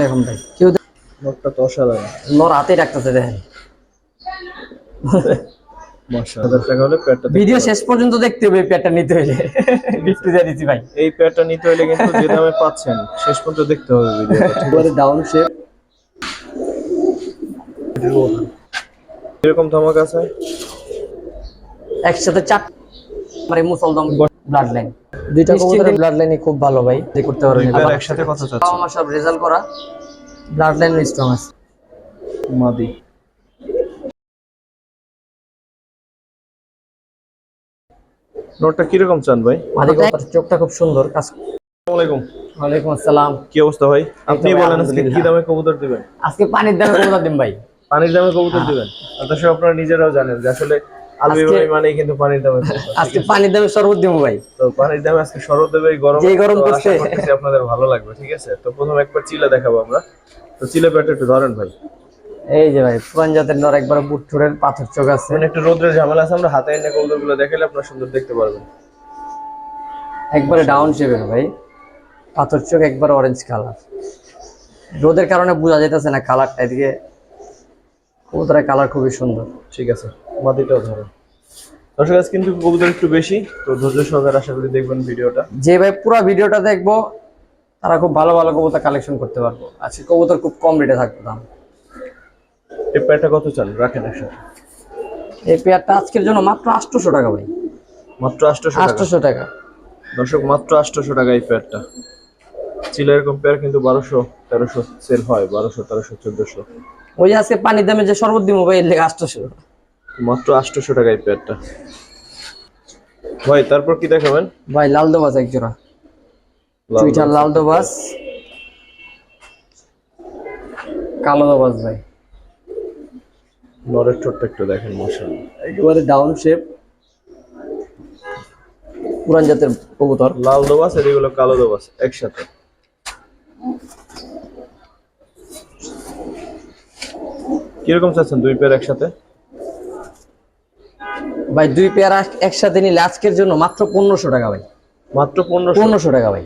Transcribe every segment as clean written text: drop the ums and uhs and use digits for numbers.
দেখুন ভাই কেউ নটটা তো অসাধারণ। নর হাতে রাখতেছে দেখেন। মাশাআল্লাহ, টাকা হলে পেটটা ভিডিও শেষ পর্যন্ত দেখতে হবে, পেটটা নিতে হলে গিফট দিয়ে দিছি ভাই। এই পেটটা নিতে হলে কিন্তু যে দামে পাচ্ছেন শেষ পর্যন্ত দেখতে হবে ভিডিওটা, ঠিক আছে? ডাউন শেপ এরকম ধমক আছে একসাথে চার মানে মুসলদম ব্লাড লাইন দুইটা কবুতরের ব্লাড লাইনই খুব ভালো ভাই, যে করতে পারবেন দুইবার একসাথে কত চাচ্ছেন? আমার সব রেজাল্ট করা ব্লাড লাইন স্ট্রং আছে। মাদি নোটটা কি রকম চান ভাই? মাদি কবুতর চোখটা খুব সুন্দর কাজ। আসসালামু আলাইকুম। ওয়ালাইকুম আসসালাম। কি অবস্থা ভাই? আপনি বলেন আজকে কি দামে কবুতর দিবেন? আজকে পানির দামে কবুতর দিন ভাই। পানির দামে কবুতর দিবেন? অবশ্য আপনারা নিজেরাও জানেন যে আসলে আলবি ভাই মানেই কিন্তু পানির দামে কবুতর। আজকে পানির দামে শরবত দিব ভাই। তো পানির দামে আজকে শরবত দেবে, এই গরমে যে গরম তো পড়ছে। আশা করতেছি আপনাদের ভালো লাগবে, ঠিক আছে? তো প্রথমে একবার চিলা দেখাবো আমরা। তো চিলা পেটে একটু ধরেন ভাই। এই যে ভাই পুরান জাতের নর, একবার বুটছুরের পাথর চোখ আছে, মানে একটু রোদ্রের ঝামেলা আছে, আমরা হাতে এনে কবুতরগুলো দেখালে আপনারা সুন্দর দেখতে পারবেন। একবারে ডাউন শেপের ভাই, পাথর চোখ, একবার অরেঞ্জ কালার। রোদের কারণে বোঝা যাইতেছে না কালারটা, এদিকে কবুতরের কালার খুবই সুন্দর। ঠিক আছে, মাদিটাও ধরেন। দর্শক আজ কিন্তু কবুতর একটু বেশি, তো ধৈর্য সহকারে আশা করি দেখবেন ভিডিওটা। যে ভাই পুরো ভিডিওটা দেখবো তারা খুব ভালো ভালো কবুতর কালেকশন করতে পারবো। আজকে কবুতর খুব কম রেটে থাকতো দাম। এই প্যাটটা কত চান রাখেন একসাথে? এই পেয়ারটা আজকের জন্য মাত্র 800 টাকা ভাই। মাত্র 800 টাকা? 800 টাকা দর্শক মাত্র 800 টাকা এই প্যাটটা। চিলা এরকম পেয়ার কিন্তু 1200 1300 সেল হয়, 1200 1300 1400। ওই যে আজকে পানির দামে যে শরবত দিব ভাই, এর লেগে 800। মাত্র 800 টাকা এই প্যাটটা ভাই। তারপর কি দেখাবেন ভাই? লাল দোবাস এক জোড়া, চুইটার লাল দোবাস, কালো দোবাস ভাই। নরের ঠোঁটটা একটু দেখেন, মাশাআল্লাহ একেবারে ডাউন শেপ, পুরান জাতের কবুতর। লাল দোবাস আর এগুলো কালো দোবাস একসাথে। কিরকম চাচ্ছেন দুই পেয়ার একসাথে? ভাই দুই পেয়ার একসাথে নিলে আজকের জন্য মাত্র 1500 টাকা ভাই। মাত্র 1500 টাকা ভাই।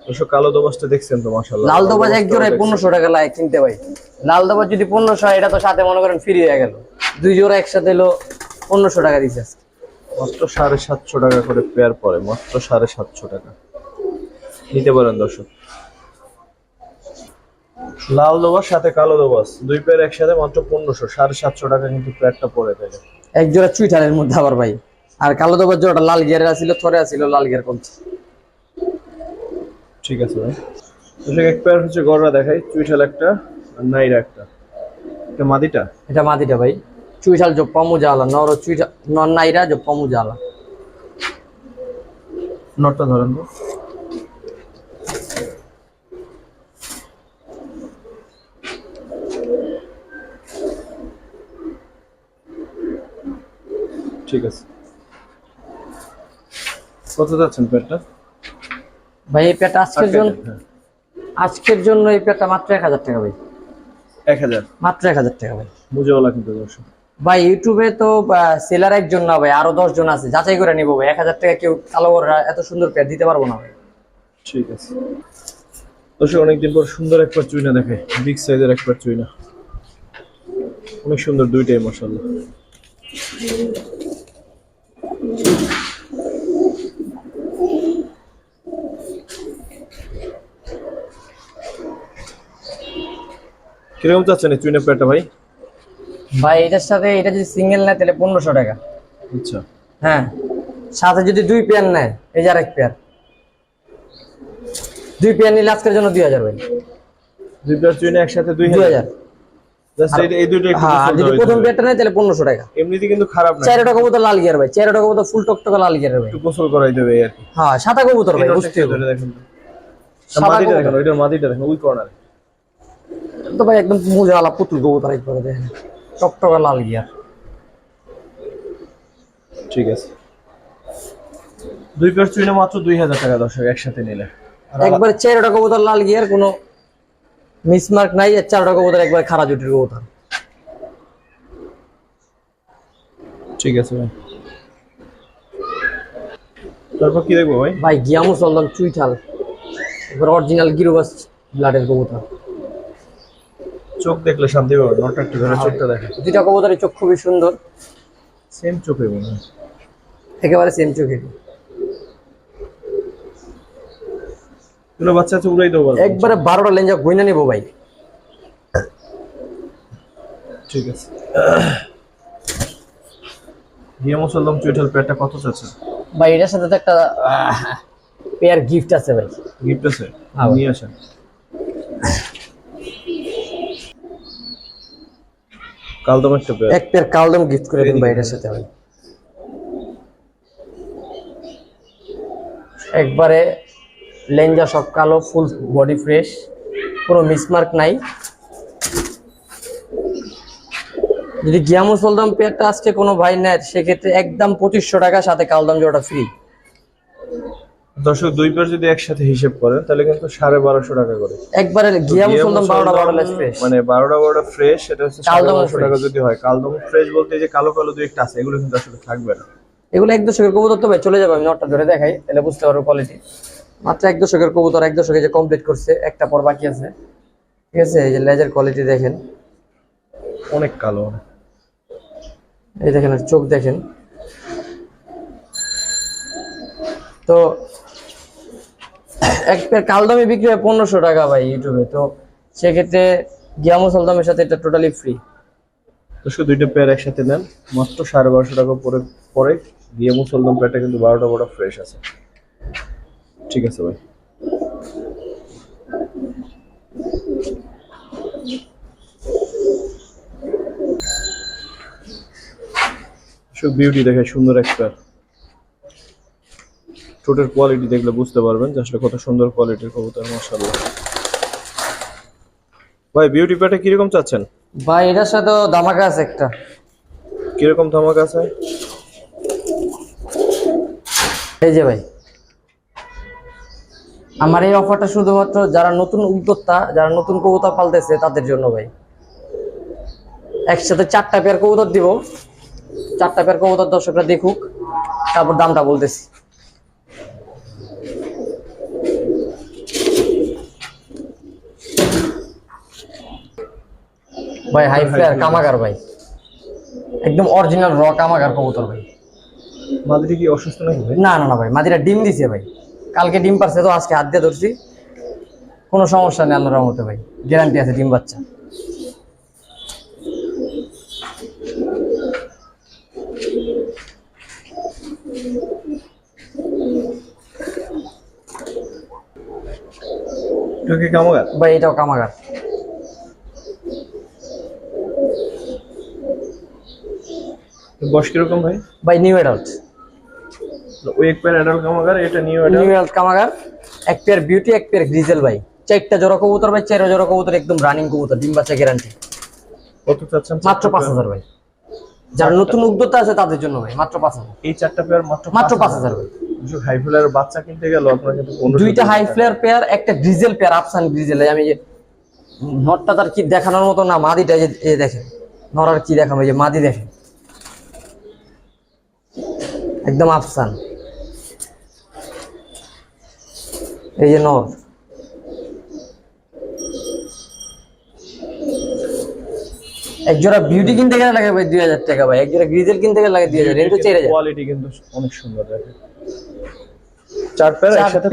অবশ্য কালো দোবাসটা দেখছেন তো, মাশাআল্লাহ। লাল দোবাজ এক জোড়ায় 1500 টাকা লাগে কিনতে ভাই। লাল দোবাজ যদি 1500 হয়, এটা তো সাথে মনে করেন ফ্রি হয়ে গেল। দুই জোড়া একসাথে এলো 1500 টাকা দিচ্ছে আজকে। মাত্র 750 টাকা করে পেয়ার পড়ে, মাত্র 750 টাকা নিতে পারেন দর্শক। লাল দোবাস সাথে কালো দোবাস দুই পেয়ার একসাথে মাত্র 1500, 750 টাকা কিন্তু পেয়ারটা পড়ে থাকে। এক জোড়া চুইটারের মধ্যে আবার ভাই। আর কালো দোবাজ জোড়াটা লাল গিয়ারের আছিল, থরে আছিল লাল গিয়ার কমছে। ঠিক আছে ভাই। দর্শক এক পেয়ার হচ্ছে গড়রা দেখাই, চুইঠাল একটা আর নাইরা একটা। এটা মাদিটা? এটা মাদিটা ভাই। চুইটাল জোপ্পা মুজালা, নর চুইটা নর নাইরা জোপ্পা মুজালা। নটটা ধরেন তো। ঠিক আছে, কত যাচ্ছেন পেয়ারটা ভাই এই পেয়ারটা আজকের জন্য এই পেয়ারটা মাত্র 1000 টাকা ভাই। 1000? মাত্র 1000 টাকা ভাই। মুজেওয়ালা কিন্তু দর্শক। ভাই ইউটিউবে তো সেলার একজন না ভাই, আরো 10 জন আছে, যাচাই করে নিবো ভাই। 1000 টাকা কেউ কালো এত সুন্দর পেয়ার দিতে পারবো না ভাই। ঠিক আছে দর্শক, অনেকদিন পর সুন্দর একটা চুইনা দেখে, বিগ সাইজের একটা চুইনা, অনেক সুন্দর দুইটাই মাশাআল্লাহ। কিরকম চাচ্ছেন এই চুইনা পেয়ারটা ভাই? ভাই এটার সাথে এটা যদি সিঙ্গেল নেয় তাহলে 1500 টাকা। আচ্ছা, হ্যাঁ, সাথে যদি দুই পেয়ার নেয়, এই যে আরেক পেয়ার, দুই পেয়ার নিলে আজকের জন্য 2000 ভাই। দুই পেয়ার চুইনা একসাথে 2000? জাস্ট এই দুইটা একটু হ্যাঁ, যদি প্রথম পেয়ারটা নেয় তাহলে 1500 টাকা। এমনিতে কিন্তু খারাপ না। 4 টাকা কবুতর লাল গিয়ার ভাই, 4 টাকা কবুতর ফুল টকটকা লাল গিয়ার ভাই। একটু গোসল করাই দেবে আর কি। হ্যাঁ, সাদা কবুতর ভাই, বুঝতে হবে। দেখেন মাদিটা দেখেন, ওইটার মাদিটা দেখেন ওই কর্নারে। তো ভাই একদম মুজালা পুতুল কবুতর একবারে দেখেন, টকটকা লাল গিয়ার। ঠিক আছে, দুই পেয়ার চুইনা মাত্র 2000 টাকা দর্শক একসাথে নিলে। একবারে 4 টাকা কবুতর লাল গিয়ার, কোনো মিসমার্ক নাই। আর 4 টাকা কবুতর একবারে খাড়া জুটির কবুতর। ঠিক আছে ভাই। তারপর কি দেখবো ভাই? ভাই গিয়ামু চললাম চুইঠাল, এবার অরিজিনাল গিরোবাস ব্লাডের কবুতর। চোখ দেখলে শান্তি পাবে, নটটা একটু ধরে চোখটা দেখে। দুইটা কবুতরের চোখ খুবই সুন্দর, সেম চোখে মনে হয়। একেবারে সেম চোখে। এগুলো বাচ্চা আছে উড়াই দেবো পারবো। একবারে 12টা লেঞ্জা গইনা নিবো ভাই। ঠিক আছে। হিয়া মুসলদম চুইঠাল পেয়ারটা কত চাচ্ছেন ভাই? এটার সাথে তো একটা পেয়ার গিফট আছে ভাই। গিফট আছে? হ্যাঁ ভাই। নিয়ে আসেন। কালদম একটা পেয়ার। এক পেয়ার কালদম গিফট করে দিন ভাই এটার সাথে ভাই। একবারে লেঞ্জা সব কালো, ফুল বডি ফ্রেশ, কোনো মিসমার্ক নাই। যদি গিয়া মুসলদম পেয়ারটা আজকে কোনো ভাই নেয় সেক্ষেত্রে একদম 2500 টাকা, সাথে কালদম জোড়া ফ্রি। দর্শক দুই পেয়ার যদি একসাথে হিসেব করেন তাহলে কিন্তু 1250 টাকা করে। একবারে গিয়া মুসলদম 12টা লেস ফ্রেশ, মানে 12টা ফ্রেশ, এটা হচ্ছে কালদম 1250 টাকা যদি হয়। কালদম ফ্রেশ বলতে যে কালো কালো দুই একটা আছে, এগুলো কিন্তু আসলে থাকবে না। এগুলো এক দশকের কবুতর তো ভাই। চলে যাবে, আমি নটটা ধরে দেখাই তাহলে বুঝতে পারবো কোয়ালিটি। মাত্র এক দশকের কবুতর, এক দশকে যে কমপ্লিট করছে, একটা পর বাকি আছে। ঠিক আছে, এই যে লেজের কোয়ালিটি দেখেন, অনেক কালো। এই দেখেন আর চোখ দেখেন। তো এক পেয়ার কালদমে বিক্রি হয় 1500 টাকা ভাই ইউটিউবে। তো সেক্ষেত্রে গিয়া মুসলদমের সাথে এটা টোটালি ফ্রি। দর্শক দুইটা পেয়ার একসাথে নেন মাত্র 1250 টাকা পরে পরে গিয়ে মুসলদম পেয়ারটা কিন্তু 12টা বড় ফ্রেশ আছে। ঠিক আছে ভাই। সব বিউটি দেখে সুন্দর একটা, ঠোঁটের কোয়ালিটি দেখলে বুঝতে পারবেন যে আসলে কত সুন্দর কোয়ালিটির কবুতর। মাশাআল্লাহ ভাই, বিউটি পেয়ারটা কিরকম চাচ্ছেন ভাই? এটার সাথে ধামাকা আছে একটা। কিরকম ধামাকা আছে? এই যে ভাই, আমার এই অফারটা শুধুমাত্র যারা নতুন উদ্যোক্তা, যারা নতুন কবুতর পালতেছে তাদের জন্য ভাই। একসাথে 4টা পেয়ার কবুতর দিব, 4টা পেয়ার কবুতর দর্শকরা দেখুক, তারপর দামটা বলতেছি। ভাই হাই ফ্লেয়ার কামাগার ভাই, একদম অরিজিনাল র কামাগার কবুতর ভাই। মাদিরি কি অসুস্থ নাকি ভাই? না না না ভাই, মাদিরা ডিম দিছে ভাই, কালকে ডিম পারছে, তো আজকে হাত দিয়ে ধরছি, কোনো সমস্যা নেই আল্লাহর রহমতে ভাই, গ্যারান্টি আছে ডিম বাচ্চা। এটা কি কামাগার ভাই? এটাও কামাগার। বয়স কিরকম ভাই? ভাই নিউ অ্যাডাল্ট, ওই এক পেয়ার অ্যাডাল্ট কামাগার, এটা নিউ নিউ অ্যাডাল্ট কামাগার। এক পেয়ার বিউটি, এক পেয়ার গ্রিজেল ভাই। 4টা জোড়া কবুতর ভাই, 4 জোড়া কবুতর একদম রানিং কবুতর, ডিম বাচ্চা গ্যারান্টি। কত চাচ্ছেন? মাত্র 5000 ভাই। যারা নতুন উদ্যোক্তা আছে তাদের জন্য ভাই মাত্র 5000। এই 4টা পেয়ার মাত্র 5000 ভাই। হাই ফ্লায়ার বাচ্চা কিনতে গেল আপনার কিন্তু 1500 দুইটা হাই ফ্লেয়ার পেয়ার, একটা গ্রিজেল পেয়ার, আফসান গ্রিজেল। আমি যে নটটা তার কি দেখানোর মতো না, মাদিটা এই দেখেন, নরার কি দেখানো, এই যে মাদি দেখেন, একদম আফসান। এই যে নর, এক জোড়া বিউটি কিনতে গেলে লাগে ভাই 2000 টাকা ভাই, এক জোড়া গ্রিজেল কিনতে গেলে লাগে 2000, রেঞ্জ 4000। কোয়ালিটি কিন্তু অনেক সুন্দর দেখেন। 4 পেয়ার একসাথে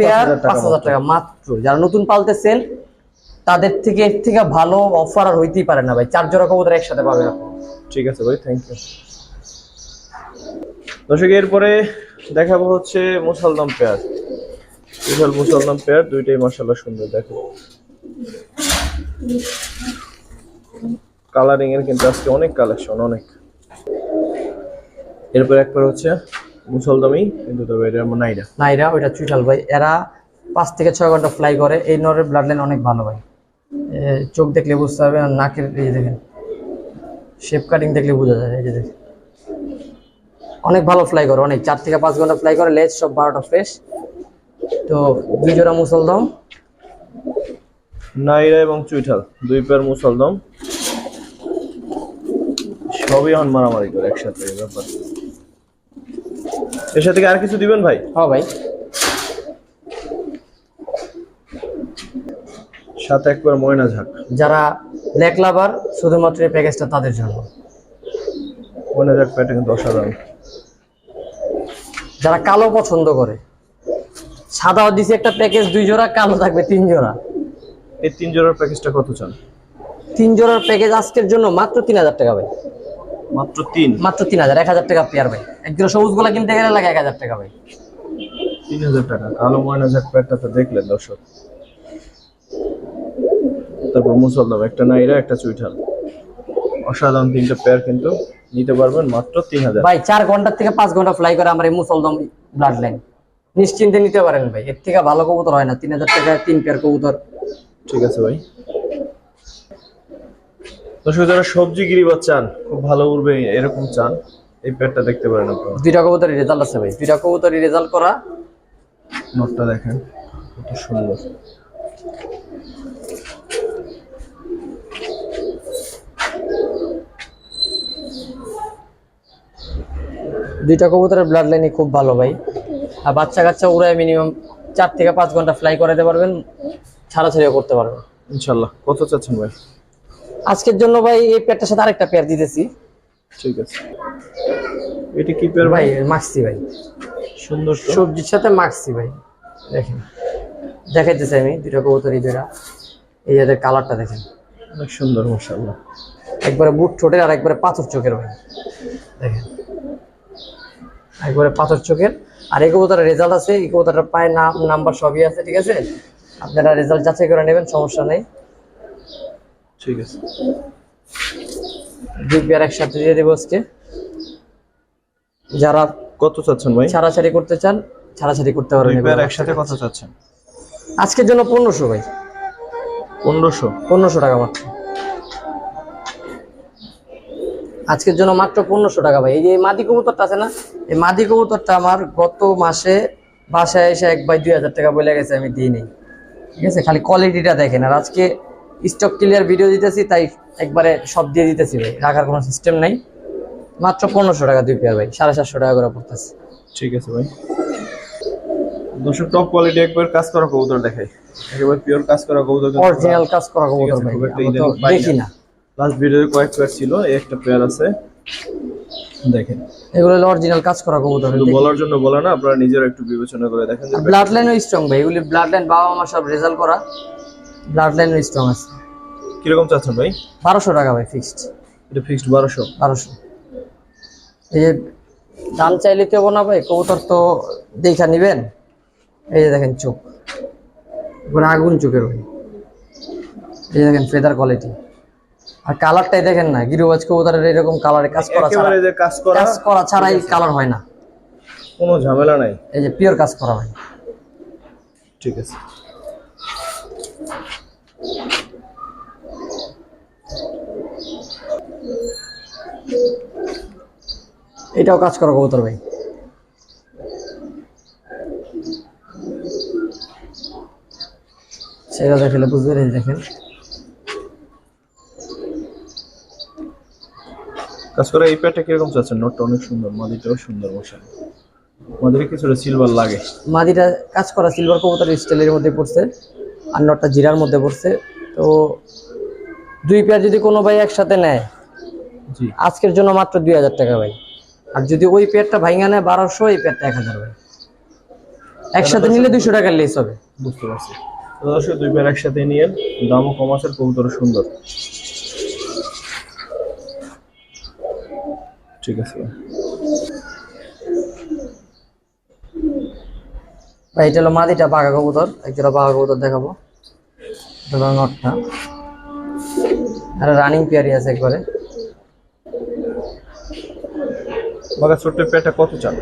5000 টাকা মাত্র। যারা নতুন পালতেছেন তাদের থেকে এর থেকে ভালো অফার আর হইতেই পারে না ভাই। 4 জোড়া কবুতর একসাথে পাবেন আপনি। ঠিক আছে ভাই, থ্যাংক ইউ। দর্শক এরপরে দেখাবো হচ্ছে মুসলদম পেয়ার, বিশাল মুসলদম পেয়ার, দুইটাই মাশাআল্লাহ সুন্দর। দেখো কালারিং এর কিন্তু আজকে অনেক কালেকশন, অনেক। এরপর একবার হচ্ছে মুসলদমই, কিন্তু তবে এটা নাইরা। নাইরা, ওইটা চুইঠাল ভাই। এরা 5 থেকে 6 ঘন্টা ফ্লাই করে। এই নরের ব্লাড লাইন অনেক ভালো ভাই, চোখ দেখলে বুঝতে পারবেন, আর নাকের এই যে দেখেন শেপ কাটিং দেখলে বোঝা যায়। এই যে দেখেন অনেক ভালো ফ্লাই করে, অনেক 4 থেকে 5 ঘন্টা ফ্লাই করে। লেজ সব 12টা ফ্রেশ। তো 2 জোড়া মুসলদম, নাইরা এবং চুইঠাল, 2 পেয়ার মুসলদম, সবই এখন মারামারি করে একসাথে। এই ব্যাপার, এর সাথে কি আর কিছু দিবেন ভাই? হ্যাঁ ভাই। সাথে একবার ময়না ঝাঁক। যারা ব্ল্যাক লাভার শুধুমাত্র এই প্যাকেজটা তাদের জন্য। ময়না ঝাঁক প্যাটটা কিন্তু অসাধারণ। যারা কালো পছন্দ করে, সাদাও দিছে একটা প্যাকেজ 2 জোড়া, কালো থাকবে 3 জোড়া। এই 3 জোড়ার প্যাকেজটা কত চান? 3 জোড়ার প্যাকেজ আজকের জন্য মাত্র 3000 টাকা ভাই। মাত্র 3? মাত্র 3000, 1000 টাকা পেয়ার ভাই। এক জোড়া সবুজ গোলা কিনতে গেলে লাগে 1000 টাকা ভাই। 3000 টাকা কালো ময়না ঝাঁক প্যাটটা তো দেখলেন দর্শক। তারপর মুসলদম, একটা নাইরা একটা চুইঠাল, অসাধারণ 3টা পেয়ার কিন্তু নিতে পারবেন মাত্র 3000। ভাই 4 ঘন্টা থেকে 5 ঘন্টা ফ্লাই করে আমার এই মুসলদম ব্লাড লাইন, নিশ্চিন্তে নিতে পারেন ভাই। এর থেকে ভালো কবুতর হয় না। 3000 টাকায় 3 পেয়ার কবুতর। ঠিক আছে ভাই। দর্শক যারা সবজি গিরিবাজ চান, খুব ভালো উড়বে এরকম চান, এই পেয়ারটা দেখতে পারেন আপনারা। 2টা কবুতরের রেজাল্ট আছে ভাই, 2টা কবুতরের রেজাল্ট করা। নটটা দেখেন কত সুন্দর। দুইটা কবুতরের ব্লাড লাইনই খুব ভালো ভাই। আর বাচ্চা কাচ্চা উড়ায় মিনিমাম 4 থেকে 5 ঘন্টা ফ্লাই করাতে পারবেন, ছাড়াছাড়িও করতে পারবেন ইনশাআল্লাহ। কত চাচ্ছেন ভাই? আজকের জন্য ভাই এই পেয়ারটার সাথে আরেকটা পেয়ার দিতেছি। ঠিক আছে। এটা কি পেয়ার ভাই ভাই? মাক্সি ভাই, সুন্দর তো। সবজির সাথে মাক্সি ভাই। দেখেন দেখাইতেছি আমি 2টা কবুতরই দুইটা। এই এদের কালারটা দেখেন, অনেক সুন্দর মাশাআল্লাহ। একবারে বুট ঠোঁটের আর একবারে পাথর চোখের ভাই। দেখেন একবারে পাথর চোখের। আর এই কবুতরের রেজাল্ট আছে, এই কবুতরটার পায়ে নাম নাম্বার সবই আছে, ঠিক আছে? আপনারা রেজাল্ট যাচাই করে নেবেন, সমস্যা নেই। ঠিক আছে। 2 পেয়ার একসাথে দিয়ে দেবো আজকে। যারা কত চাচ্ছেন ভাই? ছাড়াছাড়ি করতে চান ছাড়াছাড়ি করতে পারবেন। 2 পেয়ার একসাথে কত চাচ্ছেন? আজকের জন্য 1500 ভাই। 1500? 1500 টাকা মাত্র আজকের জন্য, মাত্র 1500 টাকা ভাই। এই যে মাদি কবুতরটা আছে না, এই মাদি কবুতরটা আমার গত মাসে বাসায় এসে 1 বাই 2000 টাকা বলে গেছে, আমি দিই নেই, ঠিক আছে? খালি কোয়ালিটিটা দেখেন। আর আজকে স্টক ক্লিয়ার ভিডিও দিতেছি, তাই একবারে সব দিয়ে দিতেছি ভাই, রাখার কোনো সিস্টেম নাই। মাত্র 1500 টাকা 2 পেয়ার ভাই, 750 টাকা করে পড়তেছে। ঠিক আছে ভাই। দর্শক টপ কোয়ালিটি একবার কাজ করা কবুতর দেখাই, একেবারে পিওর কাজ করা কবুতর, অরিজিনাল কাজ করা কবুতর ভাই, খুব একটা আমরা তো ইদানিং পাই দেখি না। না। লাস্ট ভিডিওতে কয়েক পেয়ার ছিল, এই একটা পেয়ার আছে দেখেন। এগুলো হলো অরিজিনাল কাজ করা কবুতর। শুধু বলার জন্য বলা না, আপনারা নিজেরা একটু বিবেচনা করে দেখেন যে ব্লাড লাইনও স্ট্রং ভাই, এগুলি ব্লাড লাইন বাবা মা সব রেজাল্ট করা, ব্লাড লাইনও স্ট্রং আছে। কিরকম চাচ্ছেন ভাই? 1200 টাকা ভাই ফিক্সড। এটা ফিক্সড 1200? 1200। এই যে দাম চাইলে তো না ভাই, কবুতর তো দেখা নিবেন। এই যে দেখেন চোখ, পুরো আগুন চোখের ভাই। এই যে দেখেন ফেদার কোয়ালিটি, আর কালারটাই দেখেন না, গিরিবাজ কবুতরের এরকম কালারে কাজ করা ছাড়া, একেবারে যে কাজ করা ছাড়াই কালার হয় না, কোনো ঝামেলা নাই। এই যে পিওর কাজ করা ভাই। ঠিক আছে। এটাও কাজ করা কবুতর ভাই। সেটা দেখলে বুঝবেন। এই দেখেন কাজ করা এই প্যাটটা কিরকম চাচ্ছেন? নোটটা অনেক সুন্দর, মাদিটাও সুন্দর মশাই। মাদিটা কিছুটা সিলভার লাগে। মাদিটা কাজ করা সিলভার কবুতর স্টাইলের মধ্যে পড়ছে, আর নটটা জিরার মধ্যে পড়ছে। তো 2 পেয়ার যদি কোনো ভাই একসাথে নেয়, জি, আজকের জন্য মাত্র 2000 টাকা ভাই। আর যদি ওই পেয়ারটা ভাঙা নেয় 1200, এই পেয়ারটা 1000 ভাই। একসাথে নিলে 200 টাকা লেস হবে। বুঝতে পারছি। তো দর্শক 2 পেয়ার একসাথে নিয়ে দামও কম আছে, কবুতর সুন্দর। ঠিক আছে ভাই এটা হলো মাদিটা বাঘা কবুতর, একটা বাঘা কবুতর দেখাবো। এটা হলো নটটা, আর রানিং পেয়ারই আছে একবারে। বাঘা ছোট্ট পেয়ারটা কত চান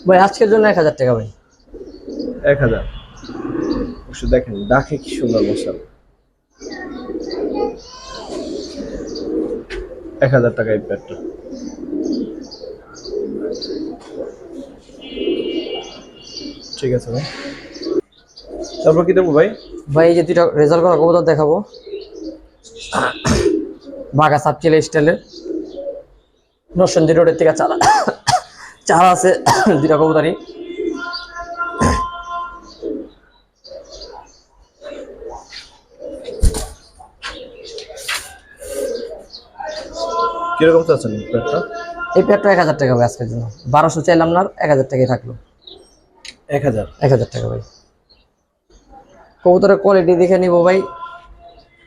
ভাই আজকের জন্য 1000 টাকা ভাই। 1000? অবশ্য দেখেন ডাকে কি সুন্দর মশাল। 1000 টাকা এই পেয়ারটা। ঠিক আছে ভাই। তারপর কি দেবো ভাই? ভাই এই যে 2টা রেজাল্ট করা কবুতর দেখাবো, বাঘা সাবচিলা স্টাইলের। নরসিংদী রোডের থেকে চারা আছে 2টা কবুতরই। কিরকম চাচ্ছেন এই পেয়ারটা? এই পেয়ারটা 1000 টাকা ভাই আজকের জন্য। 1200 চাইলাম না, 1000 টাকাই থাকলো। 1000। 1000 টাকা ভাই। কবুতরের কোয়ালিটি দেখে নিবো ভাই।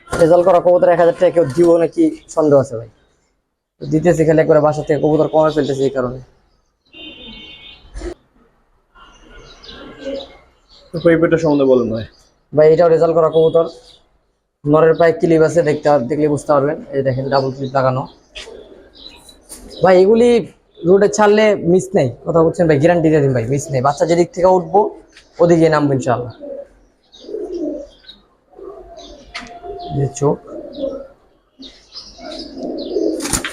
রেজাল্ট করা কবুতর 1000 টাকা কেউ দিব নাকি সন্দেহ আছে ভাই। দিতেছি খেলে একবারে বাসা থেকে কবুতর কমে ফেলতেছি এই কারণে। তো এই পেয়ারটা সম্বন্ধে বলেন ভাই। ভাই এটাও রেজাল্ট করা কবুতর। নরের পায়ে ক্লিপ আছে, দেখলে বুঝতে পারবেন। এই দেখেন ডাবল ক্লিপ লাগানো। ভাই এগুলি রোডে ছাড়লে মিস নেই, কথা বলছেন ভাই, গ্যারান্টি দিয়ে দিন ভাই, মিস নেই। বাচ্চা যেদিক থেকে উঠবো ওদিকে নামবো ইনশাআল্লাহ। এই চোখ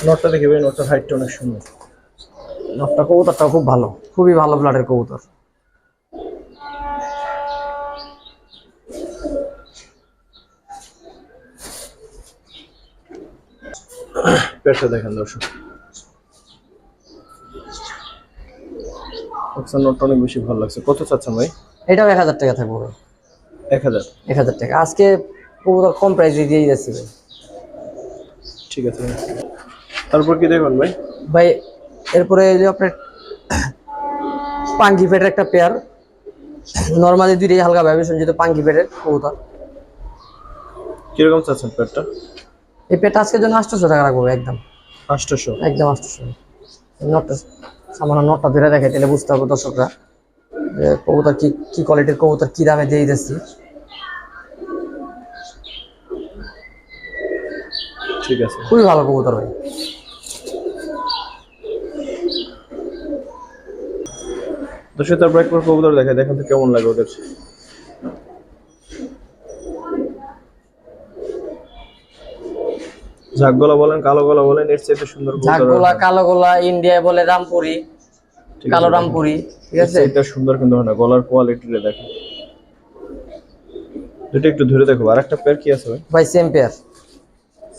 নটটা দেখে ভাই, নটটার হাইটটা অনেক সুন্দর। নটটা কবুতরটা খুব ভালো, খুবই ভালো ব্লাডের কবুতর। পেয়ারটা দেখেন দর্শক। আচ্ছা, নটটা অনেক বেশি ভালো লাগছে। কত চাচ্ছেন ভাই? এটাও 1000 টাকা থাকবো ভাই। 1000। 1000 টাকা আজকে কবুতর কম প্রাইসে দিয়ে যাচ্ছি ভাই। ঠিক আছে ভাই। তারপর কি দেখবেন ভাই? ভাই এরপরে এই যে আপনার পাঙ্কি পেটের একটা পেয়ার, নর্মালি দুইটাই হালকা ভাইব্রেশন, যেহেতু পাঙ্কি পেটের কবুতর। কিরকম চাচ্ছেন পেয়ারটা? এই পেয়ারটা আজকের জন্য 800 টাকা রাখবো একদম। 800। একদম 800। নটটা সামান্য নটটা ধরে দেখে তাহলে বুঝতে পারবো দর্শকরা যে কবুতর কি কি কোয়ালিটির কবুতর, কি দামে দিয়ে দিচ্ছি। ঠিক আছে। খুবই ভালো কবুতর ভাই। দর্শক তারপর একবার কবুতর দেখে দেখেন তো কেমন লাগে ওদের। ঝাক গলা বলেন, কালো গলা বলেন, এর চাইতে সুন্দর কবুতর ঝাঁকগোলা, কালো গোলা, ইন্ডিয়ায় বলে রামপুরি, কালো রামপুরি, ঠিক আছে। এটা সুন্দর কিন্তু হয় না। গলার কোয়ালিটিটা দেখেন, দুটো একটু ধরে দেখো। আর একটা পেয়ার কি আছে ভাই? ভাই সেম পেয়ার,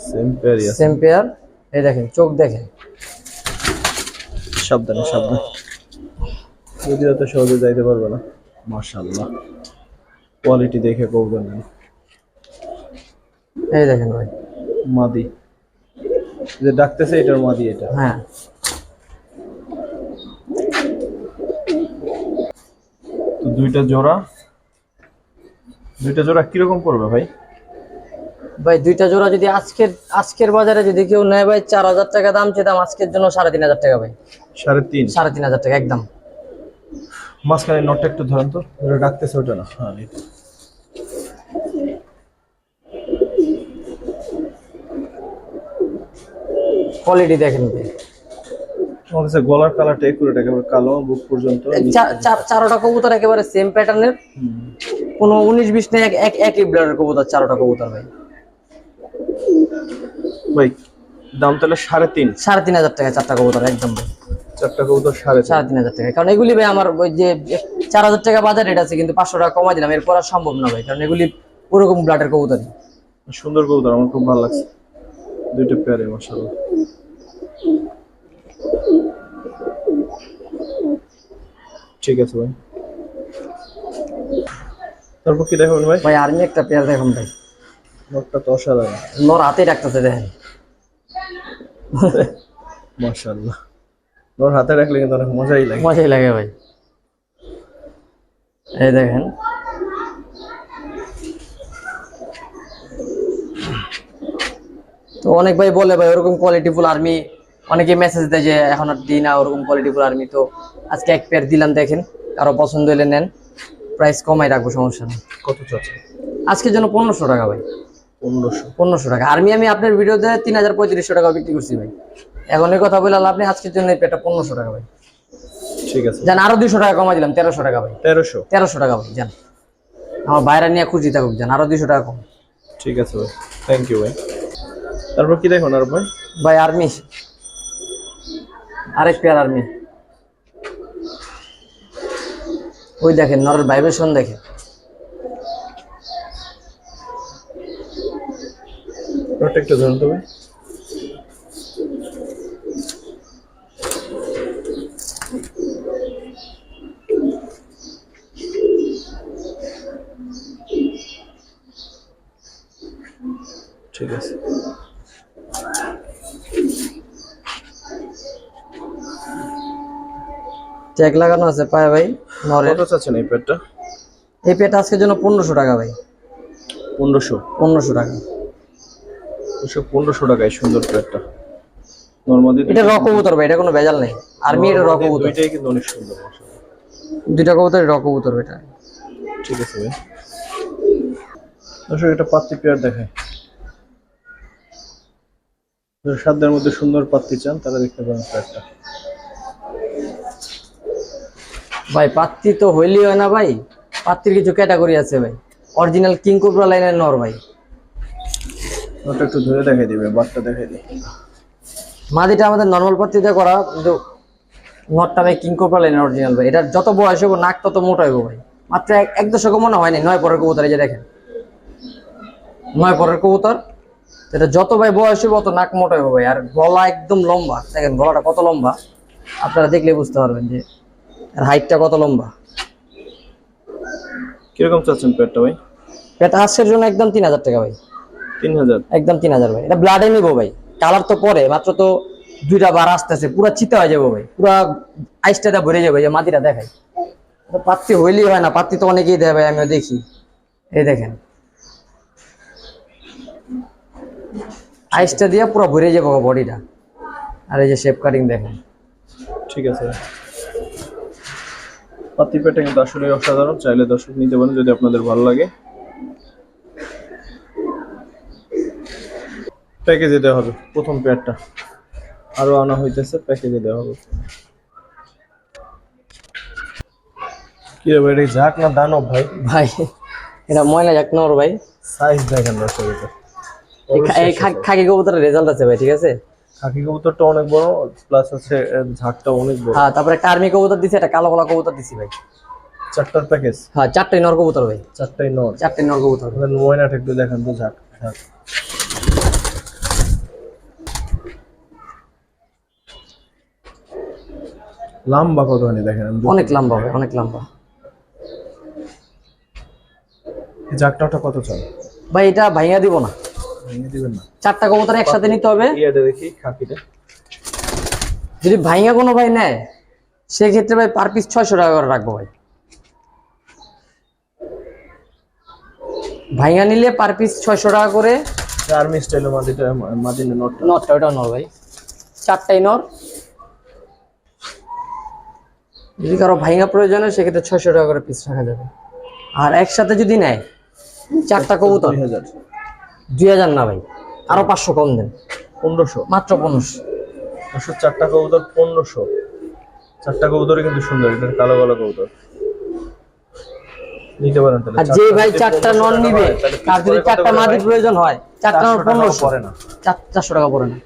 সেম পেয়ারই আছে। Same pair. এই দেখেন চোখ দেখেন। সাবধানে সাবধানে, যদি এত সহজে যাইতে পারবে না। মাশাআল্লাহ, কোয়ালিটি দেখে কবুতর নেন। এই দেখেন ভাই, মাদি যে ডাকতেছে এটার মাদি এটা। হ্যাঁ। তো দুইটা জোড়া কিরকম পড়বে ভাই? ভাই দুইটা জোড়া যদি আজকের বাজারে যদি কেউ নেয় ভাই 4000 টাকা দাম চেতাম, আজকের জন্য 3500 টাকা ভাই। 3.5। 3500 টাকা একদম। মাঝখানে নটটা একটু ধরেন তো, ওটা ডাকতেছে ওটা না। হ্যাঁ, এটা। কোয়ালিটি দেখেন ভাই। আমার কাছে গলার কালারটা একুরেট, একেবারে কালো বুক পর্যন্ত। চারোটা কবুতর একেবারে সেম প্যাটার্নের, কোনো 19-20 নেই, একই ব্লাডের কবুতর চারোটা কবুতর ভাই। ভাই দাম তাহলে 3.5। 3500 টাকা চারটা কবুতর একদম ভাই। চারটা কবুতর 3.5। 3500 টাকা, কারণ এগুলি ভাই আমার ওই যে 4000 টাকা বাজার রেট আছে, কিন্তু 500 টাকা কমাই দিলাম, এরপর আর সম্ভব না ভাই, কারণ এগুলি ওরকম ব্লাডের কবুতরই। সুন্দর কবুতর, আমার খুব ভালো লাগছে দুইটা পেয়ারে। মাশাআল্লাহ, ঠিক আছে ভাই। তারপর কি দেখাবেন ভাই? ভাই আর্মি একটা পেয়ার দেখুন ভাই, নটটা তো অসাধারণ। নর হাতেই রাখতেছে দেখেন। মাশাআল্লাহ, নর হাতে রাখলে কিন্তু অনেক মজাই লাগে। মজাই লাগে ভাই। এই দেখেন, তো অনেক ভাই বলে ভাই ওরকম কোয়ালিটিফুল আর্মি, অনেকে মেসেজ দেয় যে এখন আর দিই না ওরকম কোয়ালিটিফুল আর্মি। তো আজকে এক পেয়ার দিলাম, দেখেন কারো পছন্দ হলে নেন, প্রাইস কমাই রাখবো, সমস্যা নেই। কত চাচ্ছেন? আজকের জন্য 1500 টাকা ভাই। 1500 টাকা। আর্মি আমি আপনার ভিডিওতে 3500 টাকা বিক্রি করছি ভাই। এখন এই কথা বললাম আপনি, আজকের জন্য এই পেয়ারটা 1500 টাকা ভাই। ঠিক আছে, জান আরো 200 টাকা কমাই দিলাম, 1300 টাকা ভাই। 1300 টাকা ভাই, জান আমার বাইরে নিয়ে খুঁজি থাকুক, জান আরো 200 টাকা কম। ঠিক আছে ভাই, থ্যাংক ইউ ভাই। তারপর কি দেখুন আর ভাই? ভাই আর্মি, আরেক পেয়ার আর্মি। ওই দেখেন নরের ভাইব্রেশন দেখেন। প্রোটেক্টর ধরুন তো ভাই। ঠিক আছে, ট্যাগ লাগানো আছে পায়ে ভাই নরের। কত চাচ্ছেন এই পেয়ারটা? এই পেয়ারটা আজকের জন্য 1500 টাকা ভাই। 1500। 1500 টাকা। 1500 টাকায় সুন্দর পেয়ারটা। নরমাদি এটা র কবুতর ভাই, এটা কোনো ভেজাল নেই। আর্মি এটা র কবুতর, দুইটাই কিন্তু অনেক সুন্দর মাশাআল্লাহ। দুইটা কবুতর র কবুতর এটা। ঠিক আছে ভাই। দর্শক এটা পাত্তি পেয়ার দেখায়। যারা সাধ্যের মধ্যে সুন্দর পাত্তি চান তারা দেখতে পারেন পেয়ারটা। ভাই পাত্তি তো হইলি হয় না ভাই, পাত্তির কিছু ক্যাটাগরি আছে ভাই। অরিজিনাল কিং কোবরা লাইনের নর ভাই। ওটা একটু ধরে দেখাই দিবে, বাটটা দেখাই দিই। মাদিটা আমাদের নর্মাল পাত্তিতে করা, কিন্তু নরটা ভাই কিং কোবরা লাইনের অরিজিনাল ভাই। এটা যত বয়স হবো নাক তত মোটা হইব ভাই। মাত্র এক দশক মনে হয়নি, 9 পরের কবুতর। এই যে দেখেন 9 পরের কবুতর। এটা যত ভাই বয়স হইব তত নাক মোটা হইব ভাই। আর গলা একদম লম্বা, দেখেন গলাটা কত লম্বা, আপনারা দেখলে বুঝতে পারবেন যে এর হাইটটা কত লম্বা। কিরকম চাচ্ছেন পেয়ারটা ভাই? এটা আজকের জন্য একদম 3000 টাকা ভাই। 3000? একদম 3000 ভাই। এটা ব্লাডে নিবো ভাই, কালার তো পরে মাত্র তো 2টা বার আসতেছে, পুরা চিতা হয়ে যাবো ভাই, পুরা আইসটা ভরে যাবে। যে মাটিটা দেখাই, পাত্তি হইলেই হয় না, পাত্তি তো অনেকেই দেয় ভাই, আমিও দেখি। এই দেখেন আইসটা দিয়ে পুরো ভরে যাবো বডিটা। আর এই যে শেপ কাটিং দেখেন। ঠিক আছে। পাত্তি পেয়ারটা কিন্তু আসলে অসাধারণ, চাইলে দর্শক নিতে পারেন যদি আপনাদের ভালো লাগে। প্যাকেজে দেওয়া হবে প্রথম পেয়ারটা, আরো আনা হইতেছে, প্যাকেজে দেওয়া হবে। কি রে ভাই, এটা ঝাঁক না দানব ভাই? ভাই এটা ময়না যাক নর ভাই। সাইজ দেখেন দর্শক, এটা এই খাকি কবুতরের রেজাল্ট আছে ভাই, ঠিক আছে। খাকি কবুতরটা অনেক বড়, প্লাস হচ্ছে এর ঝাঁকটা অনেক বড়। হ্যাঁ, তারপরে একটা আর্মি কবুতর দিছি, একটা কালো কালো কবুতর দিছি ভাই। 4টার প্যাকেজ? হ্যাঁ, 4টাই নর কবুতর ভাই। 4টাই নর? 4টাই নর কবুতর। ময়নাটা একটু দেখেন তো, ঝাঁক ঝাঁক। লম্বা কতখানি দেখেন, অনেক লম্বা ভাই, অনেক লম্বা। এই ঝাঁকটা কত চান ভাই? এটা ভাইয়া দিব না, ভেঙে দিবেন না? 4টা কবুতর একসাথে নিতে হবে। ইয়াটা দেখি খাকিটা। যদি ভাইয়া কোনো ভাই নেয় সেক্ষেত্রে ভাই পার পিস 600 টাকা করে রাখবো ভাই। ভাইয়া নিলে পার পিস 600 টাকা করে। আর্মি স্টাইলের মাদিটা, মাদিনের নটটা? নটটা ওটা নর ভাই, 4টাই নর। যদি কারো ভাইয়া প্রয়োজন হয় সেক্ষেত্রে 600 টাকা করে পিস রাখা যাবে। আর একসাথে যদি নেয় 4টা কবুতর 2000? 2000 না ভাই, আরো 500 কম দেন। 1500? মাত্র 1500। 4টা কবুতর 1500? 4টা কবুতরই কিন্তু সুন্দর, এটা কালো কালো কবুতর, নিতে পারেন তাহলে। আর যে ভাই 4টা নর নিবে তার যদি 4টা মাদি প্রয়োজন হয়, 4টা নর 1500 পড়ে না? 400 টাকা পড়ে না।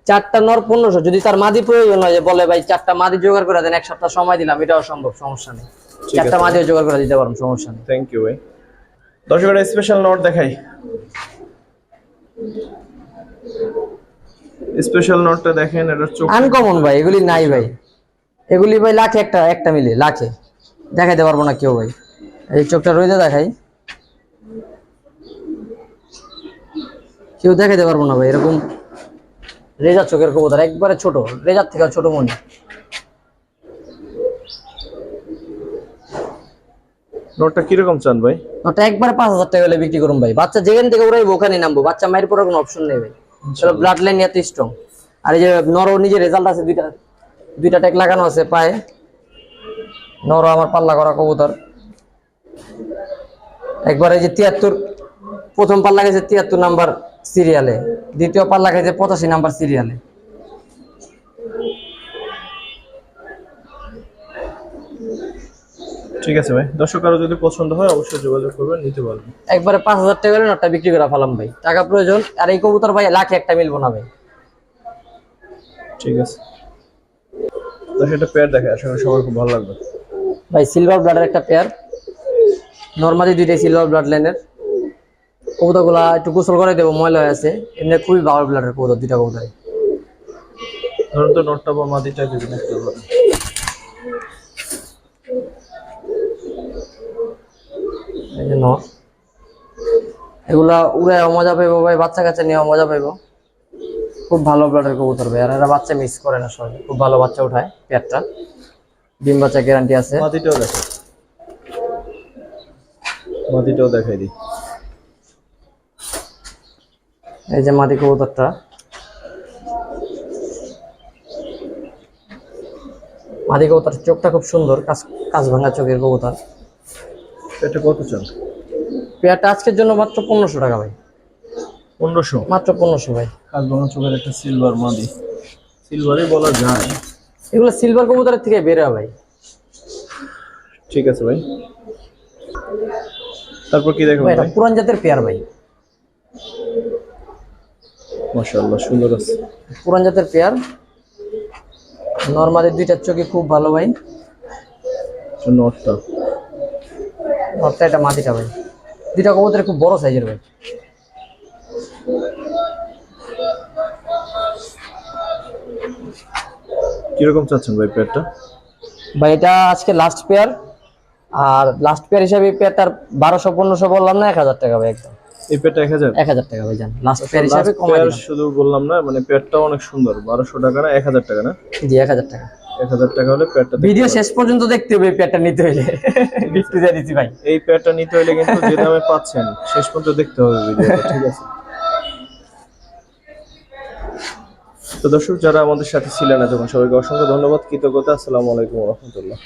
4টা নর 1500। যদি তার মাদি প্রয়োজন হয়, যে বলে ভাই 4টা মাদি জোগাড় করে দেন, এক সপ্তাহ সময় দিলাম, এটাও সম্ভব, সমস্যা নেই। 4টা মাদিও জোগাড় করে দিতে পারবো, সমস্যা নেই। থ্যাংক ইউ ভাই। দর্শক একটা স্পেশাল নট দেখাই। স্পেশাল নটটা দেখেন, এটা চোখ আনকমন ভাই, এগুলি নাই ভাই। এগুলি ভাই লাখে একটা মিলে, লাখে দেখাইতে পারবো না কেউ ভাই। এই চোখটা রইতে দেখাই, কেউ দেখাইতে পারবো না ভাই। এরকম রেজার চোখের কবুতর, একবারে ছোট, রেজার থেকে ছোট মনি। নটটা কিরকম চান ভাই? ওটা একবারে 5000 টাকা হলে বিক্রি করুন ভাই। বাচ্চা যেখান থেকে উড়াইবো ওখানে নামবো, বাচ্চা মায়ের পরে কোনো অপশন নেই ভাই। চলো, ব্লাড লাইন এত স্ট্রং। আর এই যে নরও নিজে রেজাল্ট আছে, দুইটা ট্যাগ লাগানো আছে পায়ে। নরও আমার পাল্লা করা কবুতর। একবার এই যে 73 প্রথম পাল্লা গেছে 73 নাম্বার সিরিয়ালে, দ্বিতীয় পাল্লা গেছে 85 নাম্বার সিরিয়ালে। ঠিক আছে ভাই, দর্শক আরো যদি পছন্দ হয় অবশ্যই যোগাযোগ করবেন, নিতে পারবেন। একবারে 5000 টাকা হলে নটটা বিক্রি করে ফেলাম ভাই, টাকা প্রয়োজন। আর এই কবুতর ভাই লাখে একটা মিলবো না ভাই। ঠিক আছে, দর্শক একটা পেয়ার দেখে, আশা করি সবার খুব ভালো লাগবে ভাই। সিলভার ব্লাডের একটা পেয়ার, নর্মালি দুইটাই সিলভার ব্লাড লাইনের কবুতরগুলা। একটু গোসল করে দেবো, ময়লা হয়ে আছে। এমনি খুবই ভালো ব্লাডের কবুতর, দুইটা কবুতর। ধরুন তো নটটা বা মাদিটা যদি দেখতে পারেন। এই যে নর, এগুলা উড়ে মজা পাইবো ভাই, বাচ্চা কাচ্চা নিয়ে মজা পাইবো। খুব ভালো ব্লাডের কবুতর ভাই, আর এরা বাচ্চা মিস করে না সহজে, খুব ভালো বাচ্চা উঠায় পেয়ারটা। ডিম বাচ্চা গ্যারান্টি আছে। মাদিটাও দেখো, মাদিটাও দেখাই দিই। এই যে মাদি কবুতরটা, মাদি কবুতর চোখটা খুব সুন্দর, কাজ ভাঙা চোখের কবুতর। এটা কত চান? পেয়ারটা আজকের জন্য মাত্র 1500 টাকা ভাই, 1500? মাত্র 1500 ভাই। কাজ বাংলা চোখের একটা সিলভার মাদি, সিলভারই বলা যায়। এগুলো সিলভার কবুতরের থেকে বের হয় ভাই। ঠিক আছে ভাই, তারপর কি দেখো ভাই এটা ভাই? পুরান জাতের পেয়ার ভাই, মাশাআল্লাহ সুন্দর আছে। পুরান জাতের পেয়ার। নরমালি দুইটার চোখই খুব ভালো ভাই। নটটা, নটটা এটা মাদিটা ভাই। দুইটা কবুতর খুব বড় সাইজের ভাই। কিরকম চাচ্ছেন ভাই পেয়ারটা? ভাই এটা আজকে লাস্ট পেয়ার, আর লাস্ট পেয়ার হিসাবে এই পেয়ারটার 1200-1500 বললাম না, 1000 টাকা ভাই একদম। এই পেয়ারটা 1000? 1000 টাকা ভাই, জান লাস্ট পেয়ার হিসাবে কমাই পেয়ার দিলাম। শুধু বললাম না, মানে পেয়ারটাও অনেক সুন্দর। 1200 টাকা না 1000 টাকা না? জি 1000 টাকা। 1000 টাকা হলে পেয়ারটা ভিডিও শেষ পর্যন্ত দেখতে হবে এই পেয়ারটা নিতে হইলে। গিফট দিয়ে দিচ্ছি ভাই। এই পেয়ারটা নিতে হলে কিন্তু যে দামে পাচ্ছেন শেষ পর্যন্ত দেখতে হবে ভিডিওটা, ঠিক আছে? তো দর্শক যারা আমাদের সাথে ছিলেন এতক্ষণ, সবাইকে অসংখ্য ধন্যবাদ, কৃতজ্ঞতা। আসসালামু আলাইকুম ওয়া রাহমাতুল্লাহ।